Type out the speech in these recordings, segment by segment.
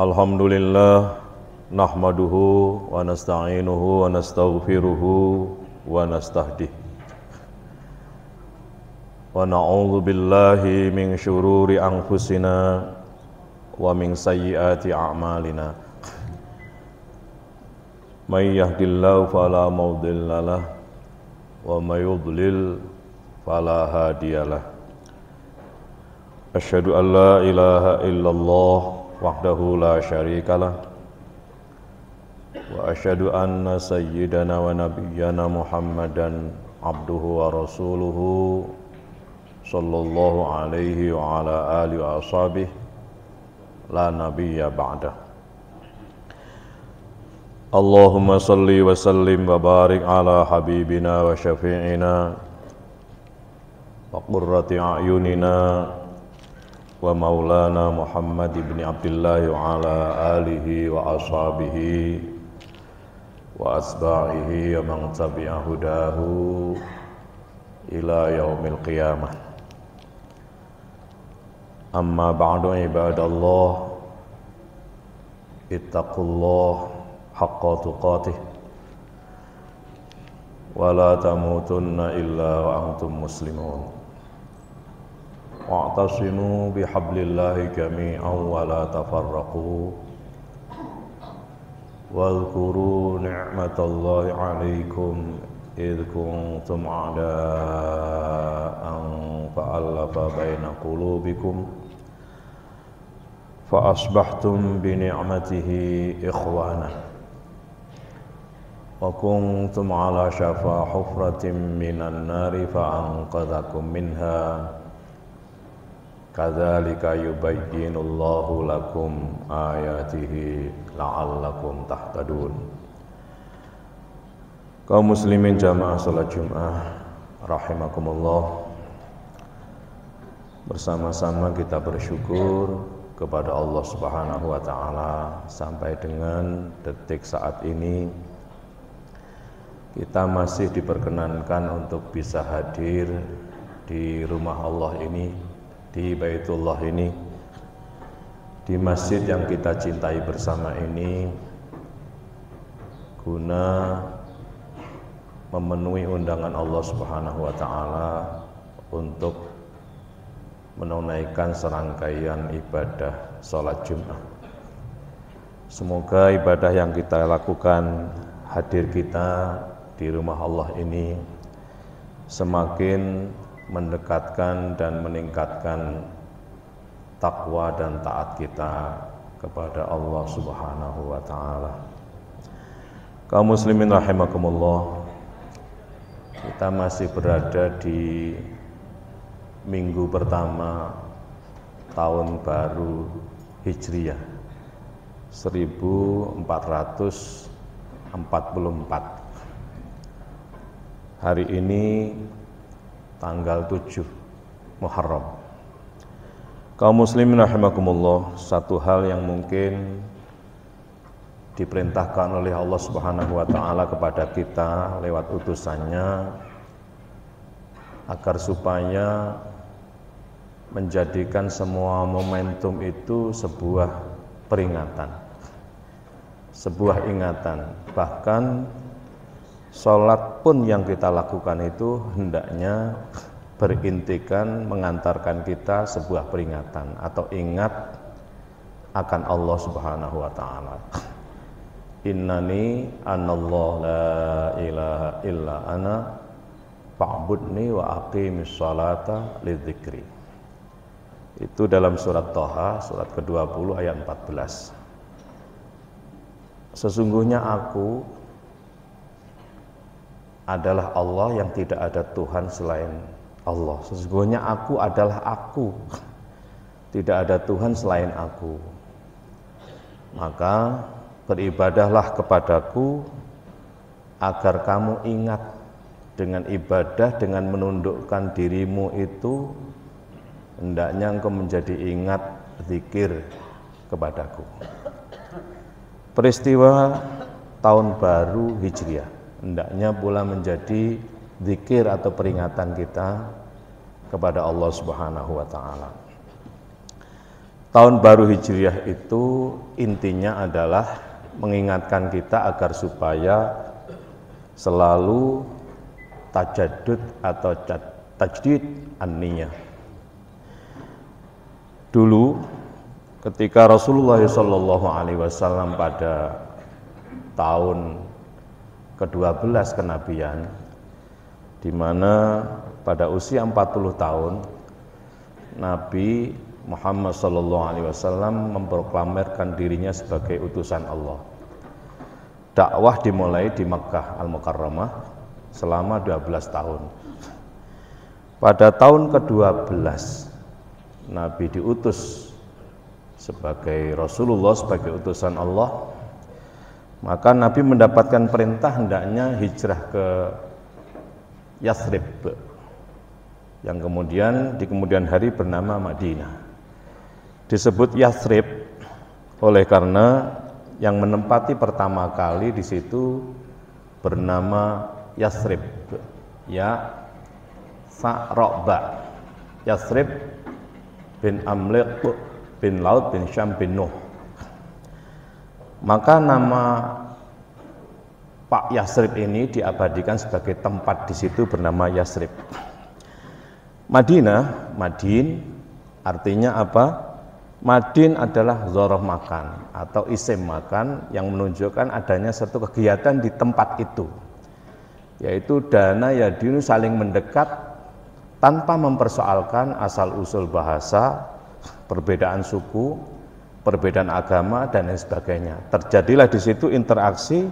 Alhamdulillah nahmaduhu wa nasta'inuhu wa nastaghfiruhu wa nastahdih wa na'udzu billahi min syururi anfusina wa min sayyiati a'malina may yahdihillahu fala mudhillalah wa may yudlil fala hadiyalah. Asyhadu an la ilaha illallah wahdahu la syarikalah wa asyhadu anna sayyidana wa nabiyyana Muhammadan abduhu wa rasuluhu sallallahu alaihi wa ala alihi wa ashabihi la nabiyya ba'dah. Allahumma salli wa sallim wa barik ala habibina wa syafi'ina wa qurrati a'yunina wa maulana Muhammad ibn Abdullah wa ala alihi wa ashabihi wa asba'ihi wa man tabi'a hudahu ila yaumil qiyamah. Amma ba'du ibadallah, ittaqullah haqqa tuqatih wa la tamutunna illa wa antum muslimun. Wa'tasimu bihablillahi jami'an wa la tafarraqu wadhkuru ni'matallahi 'alaikum idh kuntum a'da'an fa'alafa baina qulubikum fa asbahtum bi ni'matihi ikhwana wa kuntum 'ala shafa hufratin minan nari fa anqadhakum minha kadzalika yubayyinullahu lakum ayatihi la'allakum tahtadun. Kaum muslimin jamaah salat Jumat rahimakumullah, bersama-sama kita bersyukur kepada Allah Subhanahu wa taala sampai dengan detik saat ini kita masih diperkenankan untuk bisa hadir di rumah Allah ini, di Baitullah ini, di masjid yang kita cintai bersama ini, guna memenuhi undangan Allah Subhanahu wa taala untuk menunaikan serangkaian ibadah salat Jumat. Semoga ibadah yang kita lakukan, hadir kita di rumah Allah ini semakin mendekatkan dan meningkatkan takwa dan taat kita kepada Allah Subhanahu wa taala. Kaum muslimin rahimakumullah, kita masih berada di minggu pertama tahun baru Hijriah 1444. Hari ini tanggal 7 Muharram. Kaum muslimin rahimakumullah, satu hal yang mungkin diperintahkan oleh Allah Subhanahu wa taala kepada kita lewat utusannya agar supaya menjadikan semua momentum itu sebuah peringatan, sebuah ingatan. Bahkan salat pun yang kita lakukan itu hendaknya berintikan mengantarkan kita sebuah peringatan atau ingat akan Allah Subhanahu wa taala. Innani anallahu la ilaha illa ana fa'budni wa aqimis sholata lidzikri. Itu dalam surat Thaha, surat ke-20 ayat 14. Sesungguhnya aku adalah Allah yang tidak ada Tuhan selain Allah. Sesungguhnya aku adalah aku, tidak ada Tuhan selain aku. Maka beribadahlah kepadaku agar kamu ingat dengan ibadah, dengan menundukkan dirimu itu hendaknya engkau menjadi ingat zikir kepadaku. Peristiwa tahun baru Hijriah hendaknya pula menjadi zikir atau peringatan kita kepada Allah Subhanahu wa taala. Tahun baru Hijriah itu intinya adalah mengingatkan kita agar supaya selalu tajaddud atau tajdid an-niyah. Dulu ketika Rasulullah SAW pada tahun ke-12 kenabian, di mana pada usia 40 tahun Nabi Muhammad SAW memproklamirkan dirinya sebagai utusan Allah. Dakwah dimulai di Makkah Al-Mukarramah selama 12 tahun. Pada tahun ke-12 Nabi diutus sebagai Rasulullah, sebagai utusan Allah. Maka Nabi mendapatkan perintah hendaknya hijrah ke Yathrib, yang kemudian di kemudian hari bernama Madinah. Disebut Yathrib oleh karena yang menempati pertama kali di situ bernama Yathrib, ya Sa'roba, Yathrib bin Amliq bin Laut bin Syam bin Nuh. Maka nama Pak Yathrib ini diabadikan sebagai tempat di situ bernama Yathrib. Madinah, Madin artinya apa? Madin adalah zoroh makan atau isim makan yang menunjukkan adanya satu kegiatan di tempat itu, yaitu dana yadinu, saling mendekat tanpa mempersoalkan asal-usul bahasa, perbedaan suku, perbedaan agama dan lain sebagainya. Terjadilah di situ interaksi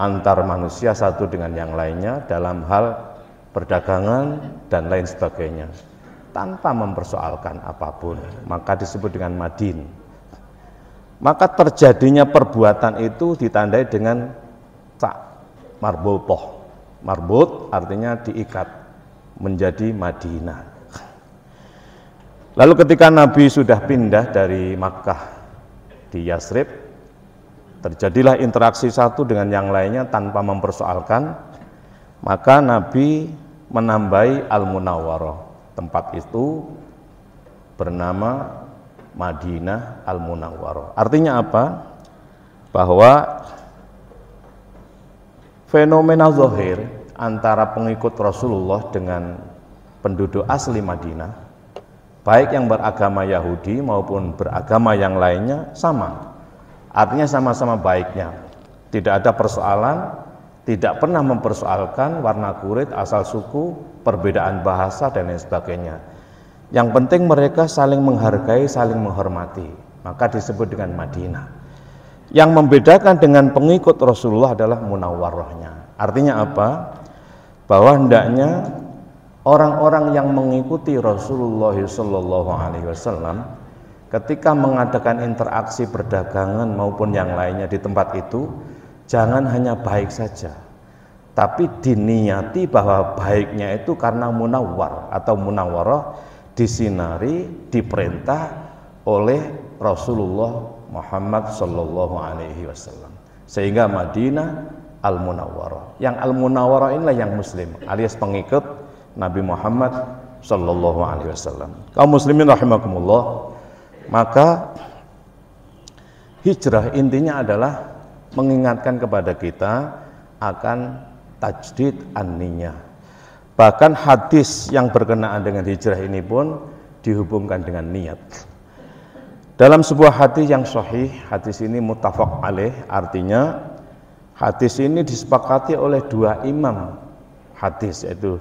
antar manusia satu dengan yang lainnya dalam hal perdagangan dan lain sebagainya, tanpa mempersoalkan apapun, maka disebut dengan Madin. Maka terjadinya perbuatan itu ditandai dengan cak marbutoh. Marbut artinya diikat menjadi Madinah. Lalu ketika Nabi sudah pindah dari Makkah di Yathrib, terjadilah interaksi satu dengan yang lainnya tanpa mempersoalkan, maka Nabi menambahi Al-Munawwarah. Tempat itu bernama Madinah Al-Munawwarah. Artinya apa? Bahwa fenomena zahir antara pengikut Rasulullah dengan penduduk asli Madinah, baik yang beragama Yahudi maupun beragama yang lainnya, sama. Artinya sama-sama baiknya. Tidak ada persoalan, tidak pernah mempersoalkan warna kulit, asal suku, perbedaan bahasa dan lain sebagainya. Yang penting mereka saling menghargai, saling menghormati. Maka disebut dengan Madinah. Yang membedakan dengan pengikut Rasulullah adalah munawwarahnya. Artinya apa? Bahwa hendaknya orang-orang yang mengikuti Rasulullah SAW ketika mengadakan interaksi perdagangan maupun yang lainnya di tempat itu, jangan hanya baik saja, tapi diniati bahwa baiknya itu karena munawwar atau munawwarah, disinari, diperintah oleh Rasulullah Muhammad SAW. Sehingga Madinah Al-Munawwarah. Yang Al-Munawwarah inilah yang muslim, alias pengikut Nabi Muhammad SAW. Kaum muslimin rahimakumullah, maka hijrah intinya adalah mengingatkan kepada kita akan tajdid an-niyah. Bahkan hadis yang berkenaan dengan hijrah ini pun dihubungkan dengan niat. Dalam sebuah hadis yang sahih, hadis ini muttafaq alaih, artinya hadis ini disepakati oleh dua imam hadis, yaitu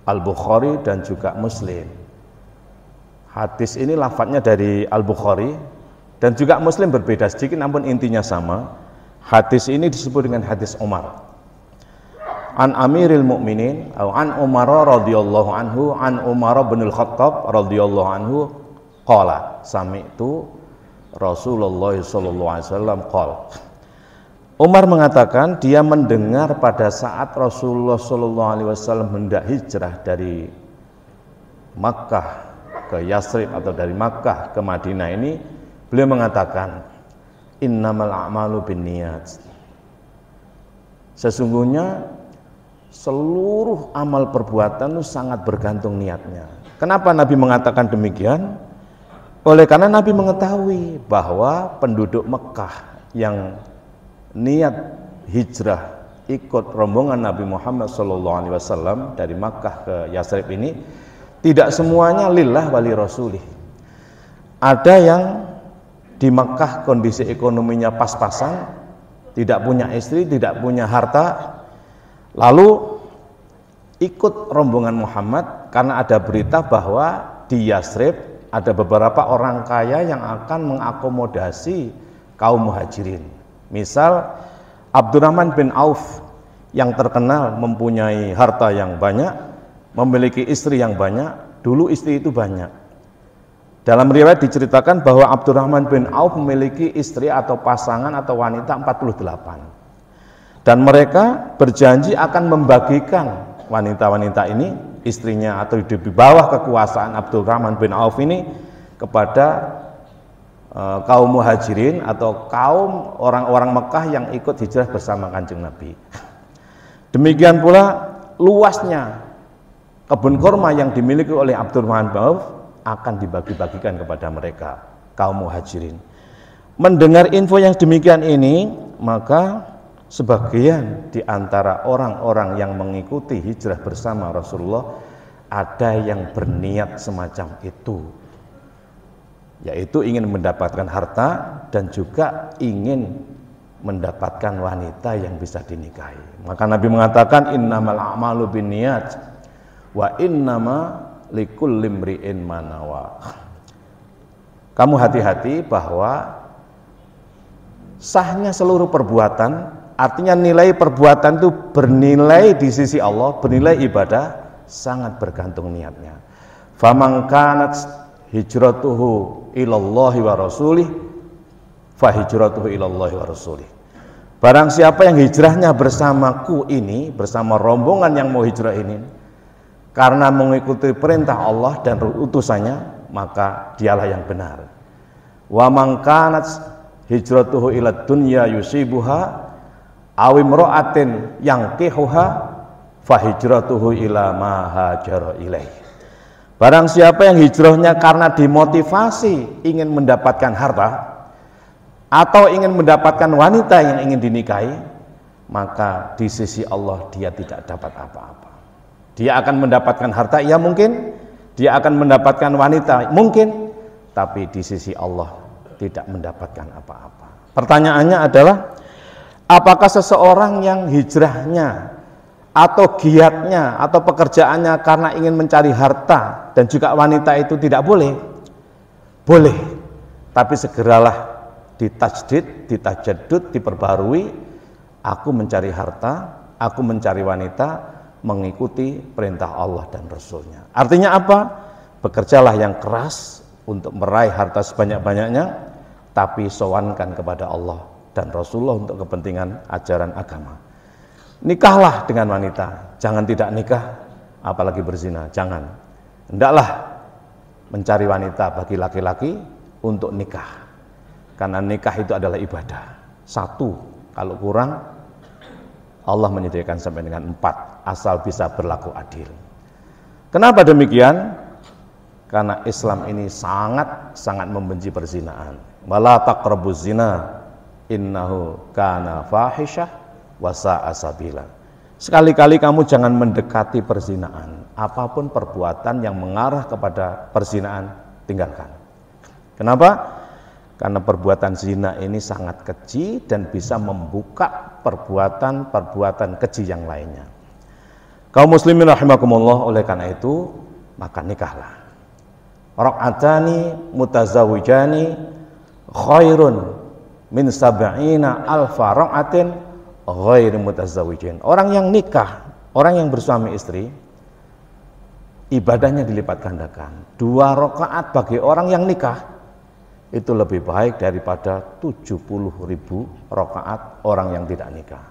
Al-Bukhari dan juga Muslim. Hadis ini lafadznya dari Al-Bukhari dan juga Muslim berbeda sedikit, namun intinya sama. Hadis ini disebut dengan hadis Umar. An Amiril Mukminin atau an Umar radhiyallahu anhu, an Umar bin Al-Khattab radhiyallahu anhu qala sami'tu Rasulullah sallallahu alaihi wasallam qala. Umar mengatakan dia mendengar pada saat Rasulullah sallallahu alaihi wasallam hendak hijrah dari Makkah ke Yathrib atau dari Makkah ke Madinah ini, beliau mengatakan innamal a'malu binniyat. Sesungguhnya seluruh amal perbuatan itu sangat bergantung niatnya. Kenapa Nabi mengatakan demikian? Oleh karena Nabi mengetahui bahwa penduduk Mekah yang niat hijrah ikut rombongan Nabi Muhammad SAW dari Makkah ke Yasrib ini tidak semuanya lillah wali rasulih. Ada yang di Makkah kondisi ekonominya pas-pasan, tidak punya istri, tidak punya harta, lalu ikut rombongan Muhammad karena ada berita bahwa di Yasrib ada beberapa orang kaya yang akan mengakomodasi kaum muhajirin. Misal Abdurrahman bin Auf yang terkenal mempunyai harta yang banyak, memiliki istri yang banyak, dulu istri itu banyak. Dalam riwayat diceritakan bahwa Abdurrahman bin Auf memiliki istri atau pasangan atau wanita 48. Dan mereka berjanji akan membagikan wanita-wanita ini, istrinya atau di bawah kekuasaan Abdurrahman bin Auf ini kepada kaum muhajirin atau kaum orang-orang Mekah yang ikut hijrah bersama Kanjeng Nabi. Demikian pula luasnya kebun kurma yang dimiliki oleh Abdurrahman bin Auf akan dibagi-bagikan kepada mereka, kaum muhajirin. Mendengar info yang demikian ini, maka sebagian di antara orang-orang yang mengikuti hijrah bersama Rasulullah ada yang berniat semacam itu, yaitu ingin mendapatkan harta dan juga ingin mendapatkan wanita yang bisa dinikahi. Maka Nabi mengatakan innamal a'malu binniyat wa innama likulli imri'in ma nawa. Kamu hati-hati bahwa sahnya seluruh perbuatan, artinya nilai perbuatan itu bernilai di sisi Allah, bernilai ibadah, sangat bergantung niatnya. Faman kanat hijratuhu ilallahi wa rasulih fa hijratuhu ilallahi wa rasulih. Barang siapa yang hijrahnya bersamaku ini, bersama rombongan yang mau hijrah ini, karena mengikuti perintah Allah dan utusannya, maka dialah yang benar. Wa man kanat hijratuhu ila dunya yusibuha awim ro'atin yang kihuha fahijratuhu ila ma hajara ilaih. Barang siapa yang hijrahnya karena dimotivasi ingin mendapatkan harta atau ingin mendapatkan wanita yang ingin dinikahi, maka di sisi Allah dia tidak dapat apa-apa. Dia akan mendapatkan harta, ya mungkin, dia akan mendapatkan wanita, mungkin, tapi di sisi Allah tidak mendapatkan apa-apa. Pertanyaannya adalah, apakah seseorang yang hijrahnya atau giatnya atau pekerjaannya karena ingin mencari harta dan juga wanita itu tidak boleh? Boleh, tapi segeralah ditajdid, ditajadud, diperbarui. Aku mencari harta, aku mencari wanita, mengikuti perintah Allah dan Rasulnya. Artinya apa? Bekerjalah yang keras untuk meraih harta sebanyak-banyaknya, tapi sowankan kepada Allah dan Rasulullah untuk kepentingan ajaran agama. Nikahlah dengan wanita, jangan tidak nikah, apalagi berzina, jangan. Hendaklah mencari wanita bagi laki-laki untuk nikah, karena nikah itu adalah ibadah. 1, kalau kurang Allah menyediakan sampai dengan 4, asal bisa berlaku adil. Kenapa demikian? Karena Islam ini sangat membenci perzinaan. Wala taqrabuz zina innahu kana fahisyah wa sa'a sabila. Sekali-kali kamu jangan mendekati perzinaan. Apapun perbuatan yang mengarah kepada perzinaan, tinggalkan. Kenapa? Karena perbuatan zina ini sangat keji dan bisa membuka perbuatan-perbuatan keji yang lainnya. Kaum muslimin rahimakumullah, oleh karena itu maka nikahlah. Raq'atani mutazawijani khairun min sab'ina alfa raq'atin ghairi mutazawijin. Orang yang nikah, orang yang bersuami istri, ibadahnya dilipat gandakan. 2 rakaat bagi orang yang nikah itu lebih baik daripada 70.000 rakaat orang yang tidak nikah.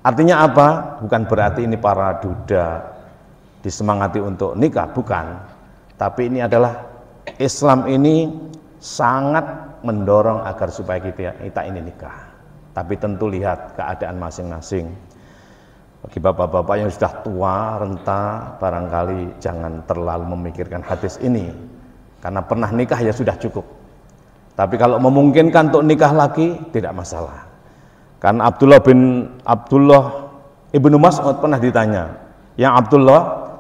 Artinya apa? Bukan berarti ini para duda disemangati untuk nikah, bukan. Tapi ini adalah Islam ini sangat mendorong agar supaya kita ini nikah. Tapi tentu lihat keadaan masing-masing. Bagi bapak-bapak yang sudah tua, renta, barangkali jangan terlalu memikirkan hadis ini. Karena pernah nikah ya sudah cukup. Tapi kalau memungkinkan untuk nikah lagi tidak masalah. Karena Abdullah ibnu Mas'ud pernah ditanya, "Ya Abdullah,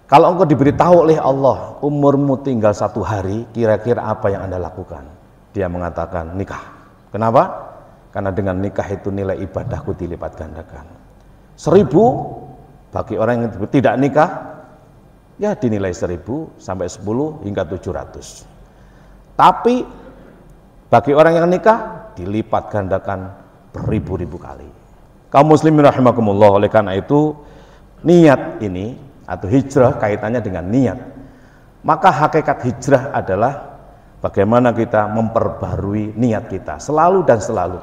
kalau engkau diberitahu oleh Allah umurmu tinggal 1 hari, kira-kira apa yang Anda lakukan?" Dia mengatakan nikah. Kenapa? Karena dengan nikah itu nilai ibadahku dilipat gandakan. 1000 bagi orang yang tidak nikah ya dinilai 1000 sampai 10 hingga 700. Tapi bagi orang yang nikah dilipat gandakan beribu-ribu kali. Kaum muslimin rahimakumullah, oleh karena itu niat ini atau hijrah kaitannya dengan niat. Maka hakikat hijrah adalah bagaimana kita memperbarui niat kita selalu dan selalu.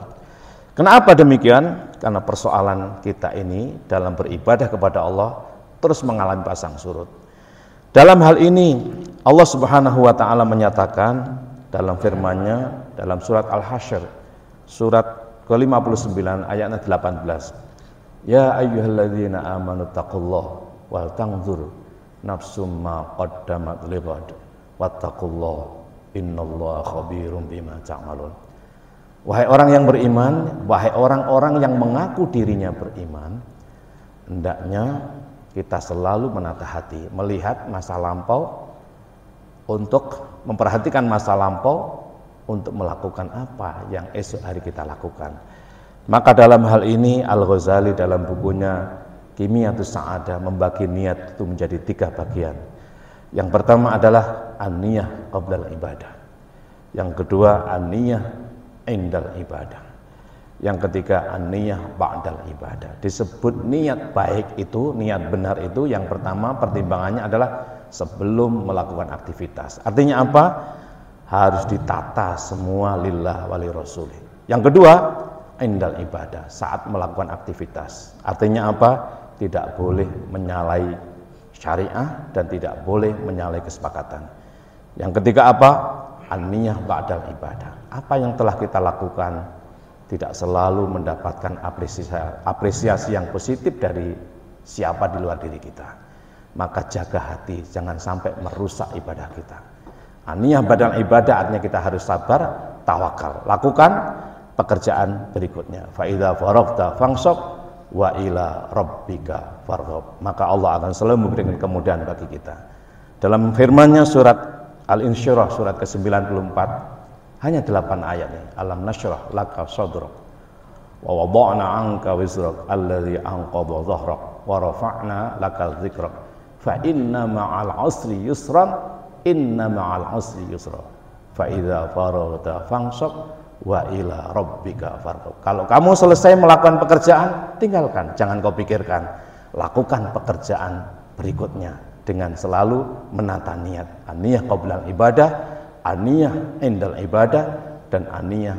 Kenapa demikian? Karena persoalan kita ini dalam beribadah kepada Allah terus mengalami pasang surut. Dalam hal ini Allah Subhanahu wa taala menyatakan dalam firman-Nya dalam surat Al-Hasyr surat ke-59 ayatnya 18. Ya ayyuhalladzina amanu taqullaha wal tanzur nafsum ma qaddamat lighad wattaqullaha innallaha khabirum bima ta'malun. Wahai orang yang beriman, wahai orang-orang yang mengaku dirinya beriman, hendaknya kita selalu menata hati, melihat masa lampau, untuk memperhatikan masa lampau, untuk melakukan apa yang esok hari kita lakukan. Maka dalam hal ini Al-Ghazali dalam bukunya Kimiyatus Sa'adah membagi niat itu menjadi 3 bagian. Yang pertama adalah an-niyah qabla ibadah. Yang kedua an-niyah indal ibadah. Yang ketiga an-niyah ba'dal ibadah. Disebut niat baik itu, niat benar itu, yang pertama pertimbangannya adalah sebelum melakukan aktivitas. Artinya apa? Harus ditata semua lillah wali rasulih. Yang kedua indal ibadah, saat melakukan aktivitas. Artinya apa? Tidak boleh menyalahi syariah dan tidak boleh menyalahi kesepakatan. Yang ketiga apa? An-niyah ba'dal ibadah. Apa yang telah kita lakukan tidak selalu mendapatkan apresiasi yang positif dari siapa di luar diri kita. Maka jaga hati, jangan sampai merusak ibadah kita. An-niyah ba'dal ibadah artinya kita harus sabar, tawakal. Lakukan pekerjaan berikutnya. Fa idza faragta fansab wa ila rabbika farghab. Maka Allah akan selalu memberikan kemudahan bagi kita. Dalam firman-Nya surat Al-Insyirah surat ke-94 hanya 8 ayat ini. Alam nasyrah laka sadrak wa wada'na 'anka wizrak alladzi anqadha dhahrak wa rafa'na laka dzikrak fa inna ma'al 'usri yusran inna ma'al 'usri yusra fa idza faraghta fansab wa ila rabbika farghab. Kalau kamu selesai melakukan pekerjaan, tinggalkan, jangan kau pikirkan, lakukan pekerjaan berikutnya dengan selalu menata niat. An-niyah qabla ibadah, an-niyah indal ibadah, dan an-niyah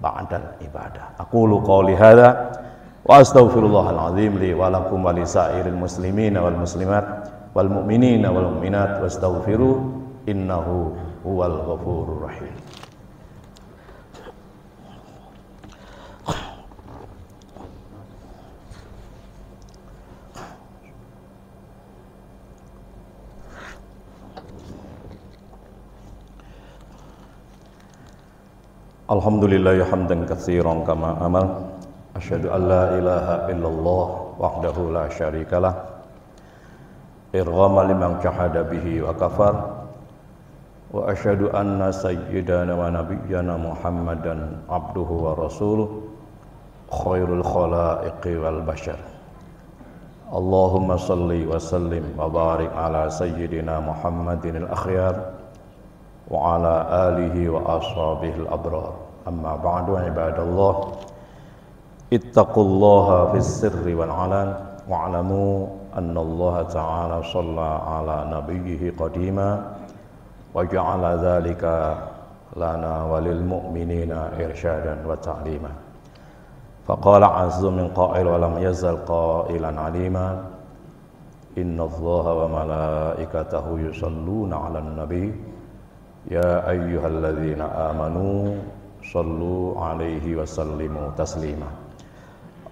ba'dal ibadah. Aqulu qouli hadza wa astaghfirullahal azim li wa lakum wa lisairil muslimina wal muslimat wal mu'minina wal mu'minat wastaghfiru innahu huwal ghafurur rahim. Alhamdulillah hamdan katsiran kama amal. Asyhadu an la ilaha illallah wahdahu la syarikalah. Irghama liman jahada bihi wa kafar. Wa asyhadu anna sayyidana wa nabiyyana Muhammadan abduhu wa rasuluh khairul khalaiqi wal bashar. Allahumma salli wa sallim wa barik ala sayyidina Muhammadin al-akhyar wa ala alihi wa ashabihi al-abrar. Amma ba'du ibadallah, ittaqullaha fis sirri wal alan wa'lamu anna Allah ta'ala shalla ala nabiyhi qadima wa ja'ala dhalika lana walil mu'minina irsyadan wa ta'lima. Faqala azza min qa'il wa lam yazal qa'ilan alima inna Allaha wa malaikatahu yusalluna 'alan nabi ya ayyuhalladzina amanu sallu alaihi wa sallimu taslima.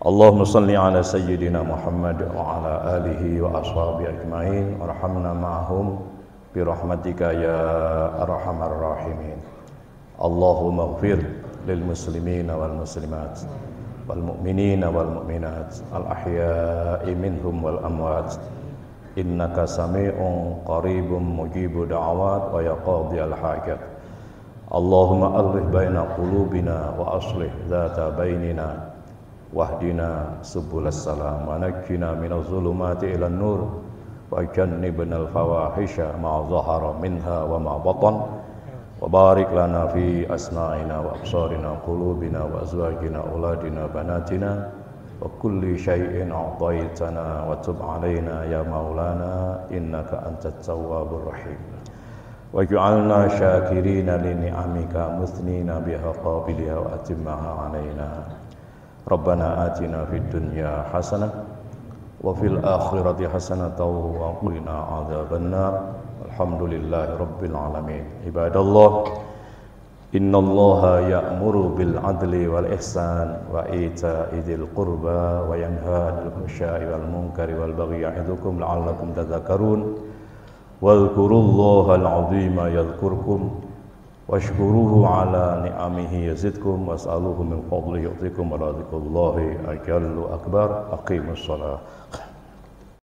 Allahumma salli ala sayyidina Muhammad wa ala alihi wa ashabihi ajmain warhamna ma'ahum برحمتك يا أرحم الراحمين. اللهم اغفر للمسلمين والمسلمات والمؤمنين والمؤمنات الأحياء منهم والأموات إنك سميع قريب مجيب دعوات ويا قاضي الحاجات. اللهم ألف بين قلوبنا وأصلح ذات بيننا واهدنا سبل السلام ونجنا من الظلمات إلى النور وجنبنا الفواحش ما ظهر منها وما بطن وبارك لنا في أسماعنا وأبصارنا وقلوبنا وأزواجنا أولادنا بناتنا وكل شيء أعطيتنا وتب علينا يا مولانا إنك أنت التواب الرحيم واجعلنا شاكرين لنعمك مثنين بها قابلها وأتمها علينا. ربنا آتنا في الدنيا حسنة وفي الآخرة حسنة وقنا عذاب النار. الحمد لله رب العالمين. عباد الله إن الله يأمر بالعدل والإحسان وإيتاء ذي القربى وينهى عن الفحشاء والمنكر والبغي يعظكم لعلكم تذكرون واذكروا الله العظيم يذكركم واشكروه على نعمه يزدكم واسألوه من فضله يعطيكم ولذكر الله أجل أكبر. أقيموا الصلاة.